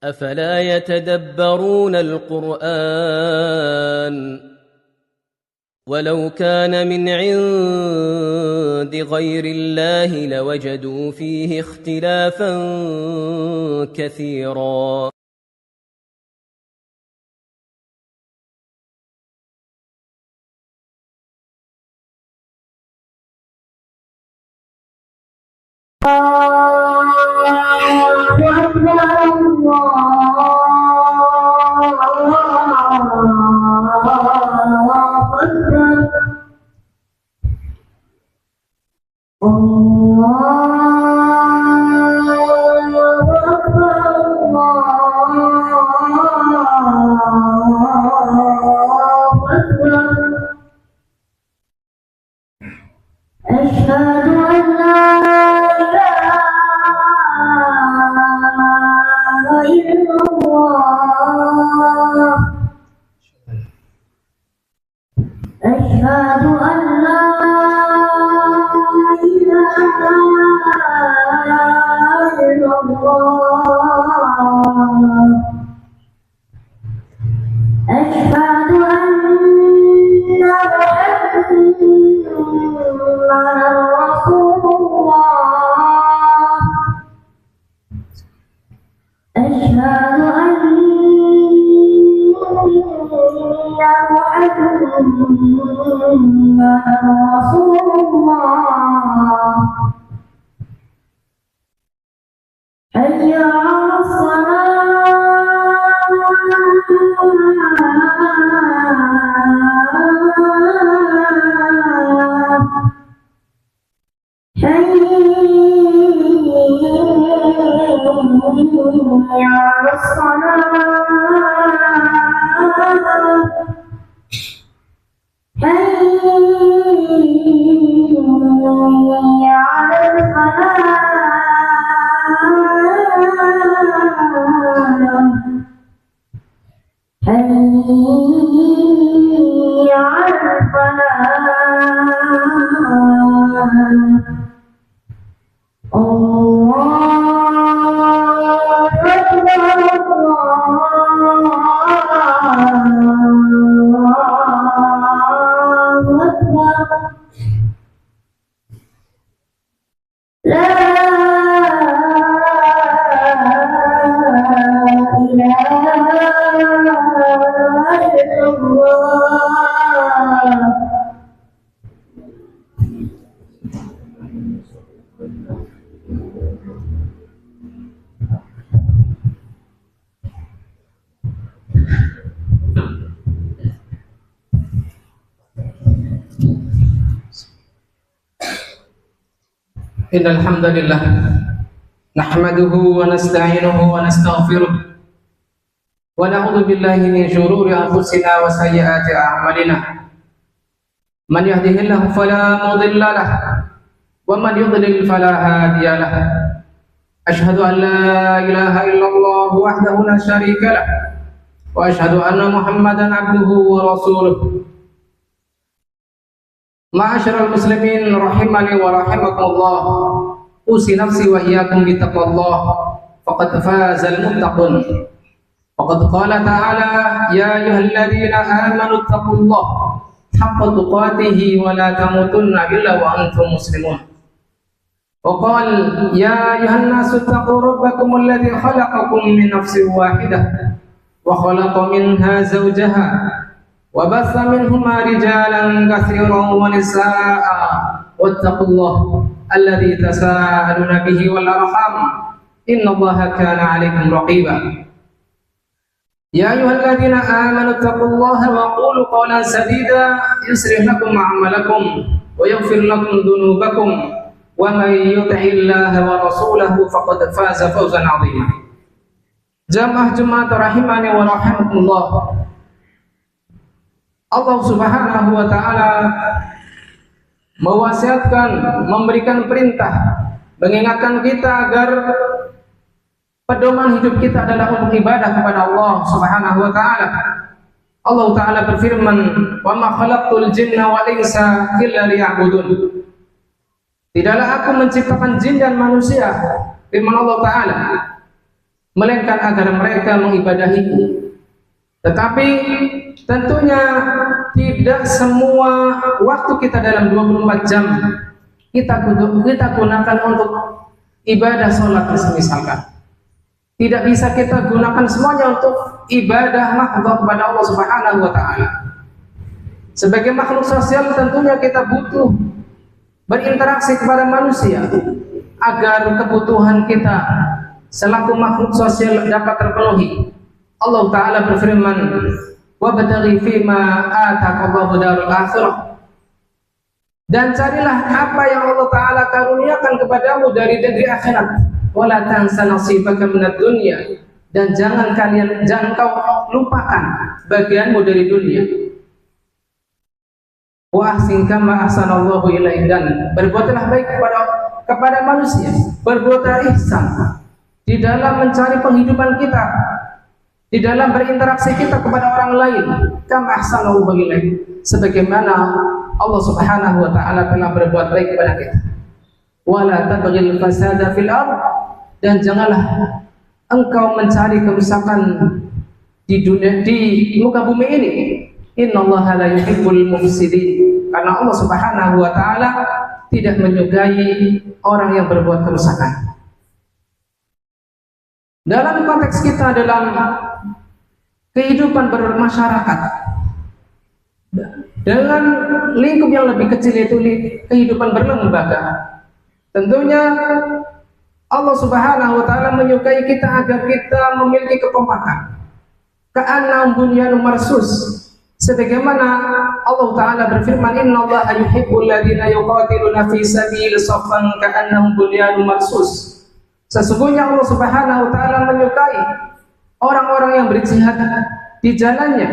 أفلا يتدبرون القرآن ولو كان من عند غير الله لوجدوا فيه اختلافا كثيرا Innal hamdalillah nahmaduhu wa nasta'inuhu wa nastaghfiruh wa na'udzu billahi min shururi anfusina wa sayyiati a'malina. Man yahdihillahu fala mudilla lahu wa man yudlil fala hadiya lahu. Ashhadu an la ilaha illallah wahdahu la syarika lahu wa ashhadu anna Muhammadan abduhu wa rasuluh. Ma'asyiral muslimin rahimani wa rahimakumullah. Usi nafsi wa iyyakum bittaqwallah. Faqad fazal muttaqun. Faqad qala ta'ala ya ayyuhalladzina amanu taqullaha haqqa tuqatih wa la tamutunna illa wa antum muslimun. Wa qala ya ayyuhan nasu taqu rabbakum alladzi khalaqakum min nafsin wahidah wa khalaqa minha zawjaha وبث منهما رجالا كثيرا ونساء واتقوا الله الذي تساءلون به والأرحام إن الله كان عليكم رقيبا يا أيها الذين آمنوا اتقوا الله وقولوا قولا سديدا يصلح لكم أعمالكم ويغفر لكم ذنوبكم ومن يطع الله ورسوله فقد فاز فوزا عظيما. Jamaah Jumat rahimani wa rahimakumullah. Allah Subhanahu wa taala mewasiatkan, memberikan perintah, mengingatkan kita agar pedoman hidup kita adalah untuk ibadah kepada Allah Subhanahu wa taala. Allah taala berfirman, "Wa ma khalaqtul jinna wal insa illa liya'budun." Tidaklah aku menciptakan jin dan manusia, firman Allah taala, melainkan agar mereka mengibadahiku. Tetapi tentunya tidak semua waktu kita dalam 24 jam kita gunakan untuk ibadah sholat misalkan. Tidak bisa kita gunakan semuanya untuk ibadah mahdhah kepada Allah Subhanahu wa taala. Sebagai makhluk sosial tentunya kita butuh berinteraksi kepada manusia agar kebutuhan kita selaku makhluk sosial dapat terpenuhi. Allah taala berfirman, "Wabtaghi fima ataqallahu darul akhirah." Dan carilah apa yang Allah taala karuniakan kepadamu dari negeri akhirat. Wala tansa nasibaka minad dunya. Dan jangan kau lupakan bagianmu dari dunia. Wa ahsin kama ahsanallahu ilaik, dan berbuatlah baik kepada manusia, berbuatlah ihsan di dalam mencari penghidupan kita, di dalam berinteraksi kita kepada orang lain, kama ahsanallahu ilaik, sebagaimana Allah Subhanahu wa taala telah berbuat baik kepada kita. Wala tabghil fasada fil ardh, dan janganlah engkau mencari kerusakan di muka bumi ini. Innallaha la yuhibbul mufsidin, karena Allah Subhanahu wa taala tidak menyukai orang yang berbuat kerusakan. Dalam konteks kita dalam kehidupan bermasyarakat, dengan lingkup yang lebih kecil, yaitu kehidupan berlembaga, tentunya Allah Subhanahu wa taala menyukai kita agar kita memiliki kekompakan. Ka'annahum bunyanun marsus, sebagaimana Allah taala berfirman, innallaha yuhibbul ladzina yuqatiluna fi sabilihi saffan ka'annahum bunyanun marsus. Sesungguhnya Allah Subhanahu wa taala menyukai orang-orang yang berjihad di jalannya.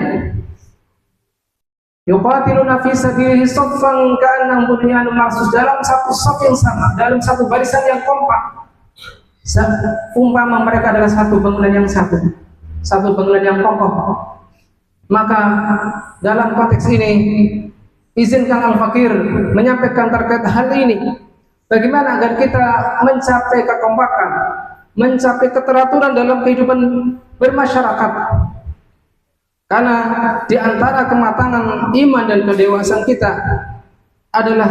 Yuqatiluna fi sabilihi saffan ka'annahum bunyanun marsus, dalam satu saf yang sama, dalam satu barisan yang kompak. Umpama mereka adalah satu bangunan yang satu bangunan yang kokoh. Maka dalam konteks ini izinkan Al-Fakir menyampaikan terkait hal ini, bagaimana agar kita mencapai kekompakan, mencapai keteraturan dalam kehidupan bermasyarakat. Karena di antara kematangan iman dan kedewasaan kita adalah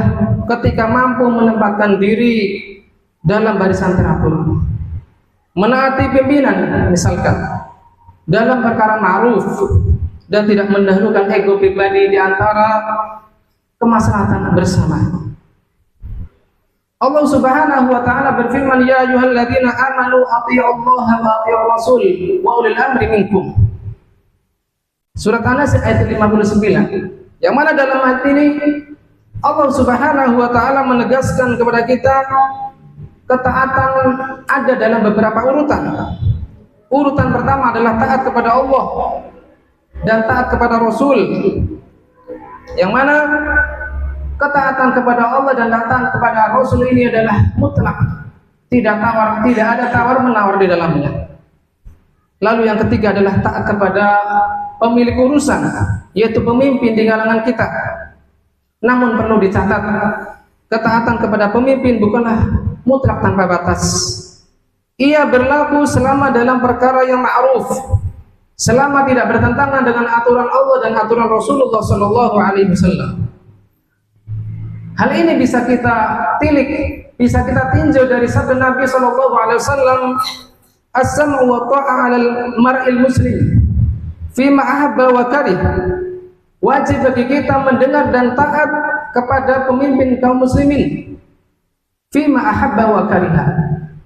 ketika mampu menempatkan diri dalam barisan teratur, menaati pimpinan misalkan dalam perkara ma'ruf, dan tidak mendahulukan ego pribadi di antara kemaslahatan bersama. Allah Subhanahu wa taala berfirman, ya ayyuhalladzina amanu athi'ullaha wa athi'ur rasul wa ulil amri minkum. Surat An-Nas ayat 59. Yang mana dalam ayat ini Allah Subhanahu wa taala menegaskan kepada kita ketaatan ada dalam beberapa urutan. Urutan pertama adalah taat kepada Allah dan taat kepada Rasul, yang mana ketaatan kepada Allah dan taat kepada Rasul ini adalah mutlak, tidak ada tawar menawar di dalamnya. Lalu yang ketiga adalah taat kepada pemilik urusan, yaitu pemimpin di kalangan kita. Namun perlu dicatat, ketaatan kepada pemimpin bukanlah mutlak tanpa batas. Ia berlaku selama dalam perkara yang ma'ruf, selama tidak bertentangan dengan aturan Allah dan aturan Rasulullah sallallahu alaihi wasallam. Hal ini bisa kita tilik, bisa kita tinjau dari sabda Nabi sallallahu alaihi wasallam, as-sam'u wa ta'ah 'alal mar'il muslim fima ahabba wa karih. Wajib bagi kita mendengar dan taat kepada pemimpin kaum muslimin fima ahabba wa kariha,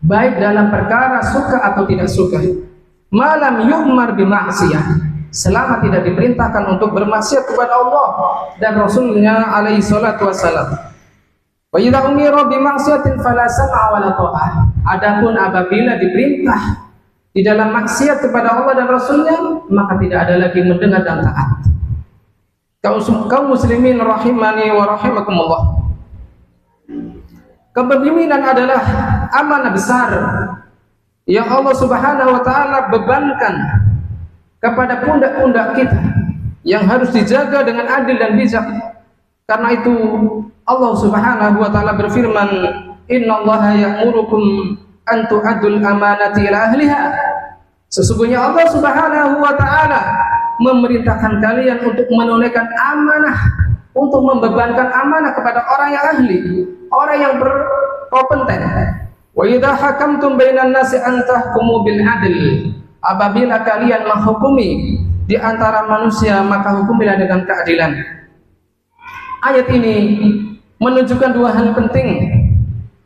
baik dalam perkara suka atau tidak suka, malam yu'mar bima'siyah, selama tidak diperintahkan untuk bermaksiat kepada Allah dan Rasulnya alaihi salatu wassalam. Wa idza umira bima'siyatin fala sam'a wala ta'ah, adapun apabila diperintah di dalam maksiat kepada Allah dan Rasulnya, maka tidak ada lagi mendengar dan taat. Kaum muslimin rahimani wa rahimakumullah, kepemimpinan adalah amanah besar yang Allah Subhanahu wa taala bebankan kepada pundak-pundak kita, yang harus dijaga dengan adil dan bijak. Karena itu Allah Subhanahu wa taala berfirman, innallaha ya'murukum an tu'addul amanati ila ahliha Sesungguhnya Allah Subhanahu wa taala memerintahkan kalian untuk menunaikan amanah, untuk membebankan amanah kepada orang yang ahli, orang yang berkompeten. Wa idza hakamtum bainan nasi an tahkumu bil adl. Apabila kalian menghukumi di antara manusia, maka hukumilah dengan keadilan. Ayat ini menunjukkan dua hal penting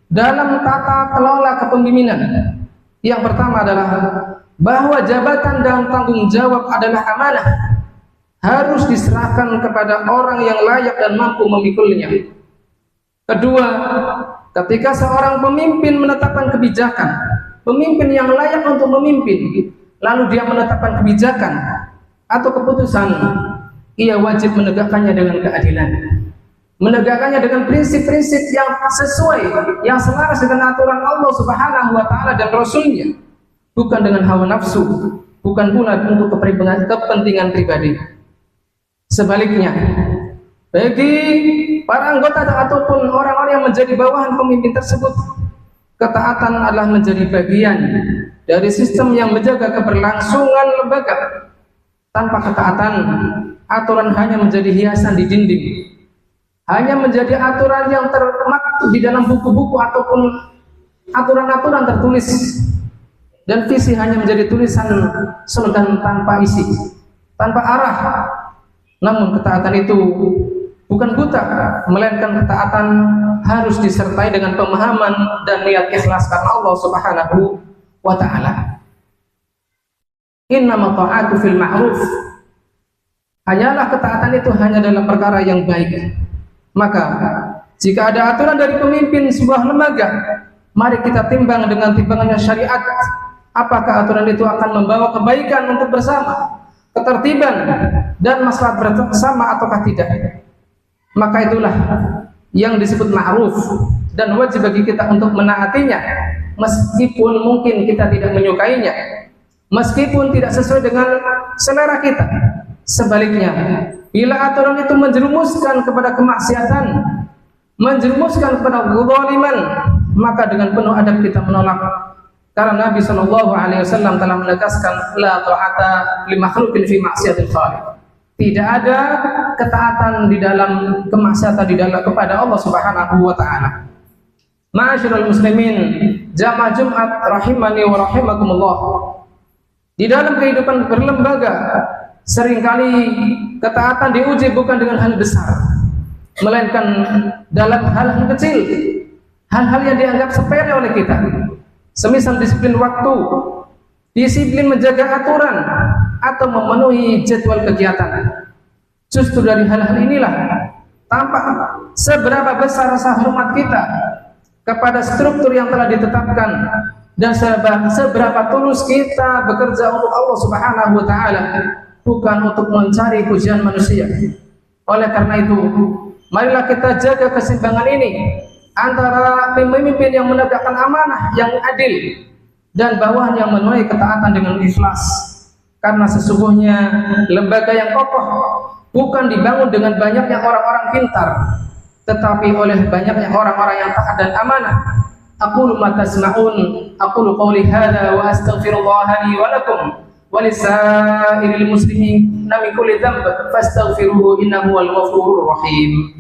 dalam tata kelola kepemimpinan. Yang pertama adalah bahwa jabatan dan tanggung jawab adalah amanah, harus diserahkan kepada orang yang layak dan mampu memikulnya. Kedua, ketika seorang pemimpin menetapkan kebijakan, pemimpin yang layak untuk memimpin, lalu dia menetapkan kebijakan atau keputusan, ia wajib menegakkannya dengan keadilan, menegakkannya dengan prinsip-prinsip yang sesuai, yang selaras dengan aturan Allah Subhanahu wa taala dan Rasulnya, bukan dengan hawa nafsu, bukan pula untuk kepentingan pribadi. Sebaliknya, bagi para anggota ataupun orang-orang yang menjadi bawahan pemimpin tersebut, ketaatan adalah menjadi bagian dari sistem yang menjaga keberlangsungan lembaga. Tanpa ketaatan, aturan hanya menjadi hiasan di dinding, hanya menjadi aturan yang termaktub di dalam buku-buku ataupun aturan-aturan tertulis, dan visi hanya menjadi tulisan slogan tanpa isi, tanpa arah. Namun ketaatan itu bukan buta, melainkan ketaatan harus disertai dengan pemahaman dan niat ikhlas karena Allah Subhanahu wa ta'ala. Innama ta'atu fil ma'ruf. Hanyalah ketaatan itu hanya dalam perkara yang baik. Maka jika ada aturan dari pemimpin sebuah lembaga, mari kita timbang dengan timbangannya syariat. Apakah aturan itu akan membawa kebaikan untuk bersama, ketertiban dan maslahat bersama ataukah tidak? Maka itulah yang disebut ma'ruf dan wajib bagi kita untuk menaatinya, meskipun mungkin kita tidak menyukainya, meskipun tidak sesuai dengan selera kita. Sebaliknya, bila aturan itu menjerumuskan kepada kemaksiatan, menjerumuskan kepada kezaliman, maka dengan penuh adab kita menolak. Karena Nabi SAW telah menegaskan la ta'ata li makhluqin fi maksiatil khaliq. Tidak ada ketaatan di dalam kemaksiatan di dalam kepada Allah Subhanahu wa taala. Ma'asyiral muslimin, jamaah Jumat rahimani wa rahimakumullah. Di dalam kehidupan berlembaga, seringkali ketaatan diuji bukan dengan hal besar, melainkan dalam hal-hal kecil, hal-hal yang dianggap sepele oleh kita. Semisal disiplin waktu, disiplin menjaga aturan, atau memenuhi jadwal kegiatan. Justru dari hal-hal inilah tampak seberapa besar rasa hormat kita kepada struktur yang telah ditetapkan dan seberapa tulus kita bekerja untuk Allah Subhanahu wa taala, bukan untuk mencari pujian manusia. Oleh karena itu, marilah kita jaga keseimbangan ini antara pemimpin yang menegakkan amanah yang adil dan bawahan yang menuai ketaatan dengan ikhlas. Karena sesungguhnya lembaga yang kokoh bukan dibangun dengan banyaknya orang-orang pintar, tetapi oleh banyaknya orang-orang yang taat dan amanah. Aqulu ma tasma'un, aqulu qawli hadza wa astaghfirullah li wa lakum wa lisairil muslimin min kulli dhanb fastaghfiruhu innahu huwal ghafurur rahim.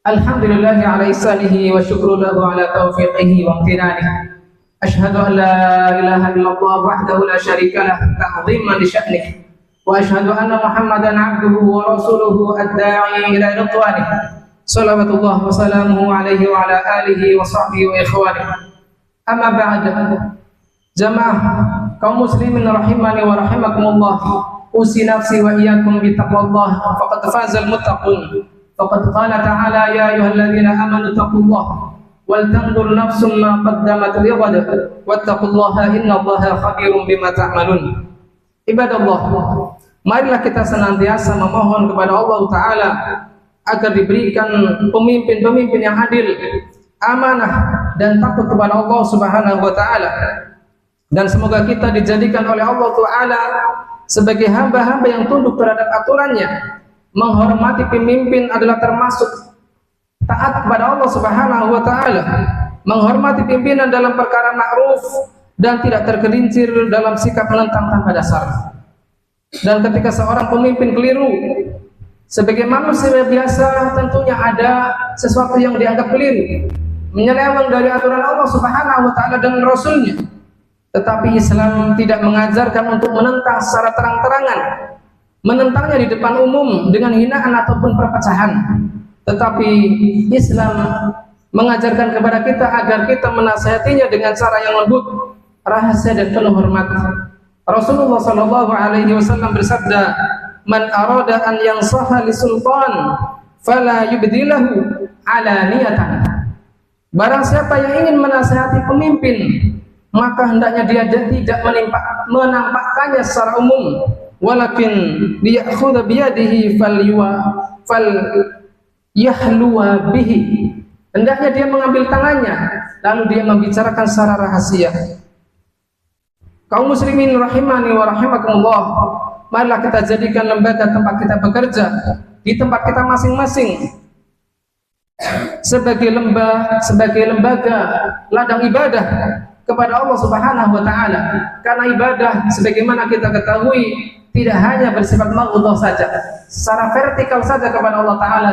Alhamdulillahi ala ihsanihi wa syukru lahu ala taufiqihi wa amtinanihi. Ashhadu an la ilaha illallah wahdahu la syarika lah ta'ziman li sya'nihi, wa ashhadu anna Muhammadan abduhu wa rasuluhu ad-da'i ila ridwanihi. Salawatullah wa salamuhu alaihi wa ala alihi wa sahbihi wa ikhwanihi. Amma ba'd. Jamaah kaum muslimin rahimani wa rahimakumullah. Usi nafsi wa iyyakum bi taqwallah faqad fazal muttaqun. Faqad qala ta'ala ya ayyuhalladzina amanu taqullaha wal tanzur nafsum ma qaddamat lighad wattaqullaha innallaha khabirum bima ta'malun. Ibadallah, marilah kita senantiasa memohon kepada Allah taala agar diberikan pemimpin-pemimpin yang adil, amanah dan takut kepada Allah Subhanahu wa taala. Dan semoga kita dijadikan oleh Allah taala sebagai hamba-hamba yang tunduk terhadap aturannya. Menghormati pemimpin adalah termasuk taat kepada Allah Subhanahu wa taala, menghormati pimpinan dalam perkara ma'ruf dan tidak tergelincir dalam sikap menentang tanpa dasar. Dan ketika seorang pemimpin keliru, sebagai manusia biasa tentunya ada sesuatu yang dianggap keliru, menyeleweng dari aturan Allah Subhanahu wa taala dan Rasulnya. Tetapi Islam tidak mengajarkan untuk menentang secara terang-terangan, menentangnya di depan umum dengan hinaan ataupun perpecahan. Tetapi Islam mengajarkan kepada kita agar kita menasihatinya dengan cara yang lembut, rahasia dan penuh hormat. Rasulullah sallallahu alaihi wasallam bersabda, "Man arada an yansaha li sultan fala yubdilahu alaniyatan." Barang siapa yang ingin menasihati pemimpin, maka hendaknya dia tidak menampakkannya secara umum, walakin liya'khudha biyadihi yahluwa bihi. Hendaknya dia mengambil tangannya lalu dia membicarakan secara rahasia. Kaum muslimin rahimani wa rahimakumullah, marilah kita jadikan lembaga tempat kita bekerja di tempat kita masing-masing sebagai lembaga ladang ibadah kepada Allah Subhanahu wa taala. Karena ibadah sebagaimana kita ketahui tidak hanya bersifat ma'udhah saja, secara vertikal saja kepada Allah taala,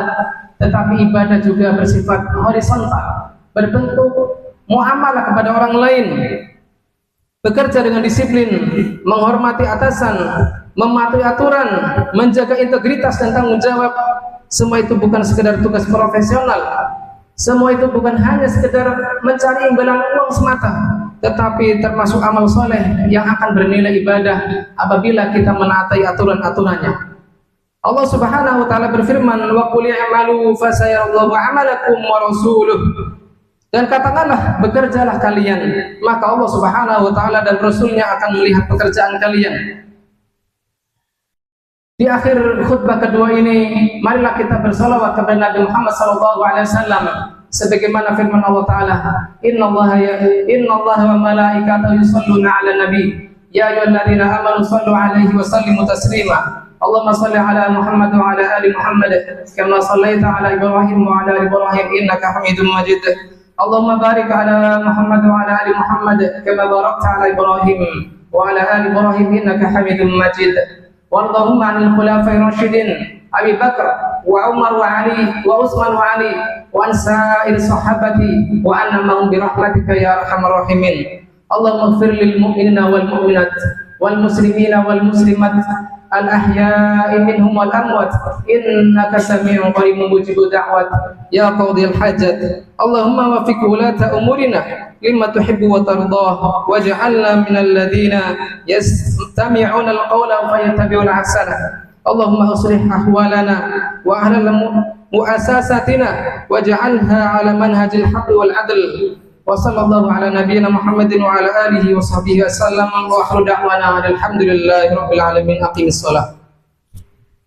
tetapi ibadah juga bersifat horizontal, berbentuk muamalah kepada orang lain, bekerja dengan disiplin, menghormati atasan, mematuhi aturan, menjaga integritas dan tanggung jawab. Semua itu bukan sekedar tugas profesional, semua itu bukan hanya sekedar mencari imbalan uang semata, tetapi termasuk amal soleh yang akan bernilai ibadah apabila kita menaati aturan-aturannya. Allah Subhanahu wa taala berfirman, "Wa qul i'malu fasayarallahu 'amalakum wa rasuluh." Dan katakanlah, bekerjalah kalian, maka Allah Subhanahu wa taala dan Rasulnya akan melihat pekerjaan kalian. Di akhir khutbah kedua ini, marilah kita bersalawat kepada Nabi Muhammad SAW, sebagaimana firman Allah Taala, Inna Allah wa malaikatahu yusalluna 'alan nabi, ya ayyuhalladzina amanu sallu 'alaihi wa sallimu taslima. Allahumma salli 'ala Muhammad wa 'ala ali Muhammad kama shallaita 'ala Ibrahim wa 'ala ali Ibrahim innaka Hamidum Majid. Allahumma barik 'ala Muhammad wa 'ala ali Muhammad kama barakta 'ala Ibrahim wa 'ala ali Ibrahim innaka Hamidum Majid. Wallahumma 'anil khulafa'ir rasyidin Abi Bakar wa Umar wa Ali wa Utsman wa Ali wa an sa'ir sahabati wa anna ma'hum bi rahmatika ya arhamar rahimin. Allahumma ighfir lil mu'minina wal mu'minat wal muslimina wal muslimat al ahya'i minhum wal amwat innaka sami'un qaribun mujibud da'wat ya qadhil hajat. Allahumma waffiq ulata umurina lima tuhibbu wa tardah waj'alna minal ladzina yastami'una al-qawla fayattabi'una ahsana. Allahumma aslih ahwalana wa ahlal mu'assasatina waj'alha 'ala manhajil haqqi wal 'adl. Wa sallallahu ala nabiyyina Muhammadin wa ala alihi wa sahbihi wasallam wa akhiru da'wana alhamdulillahi rabbil alamin. Aqimis shalah.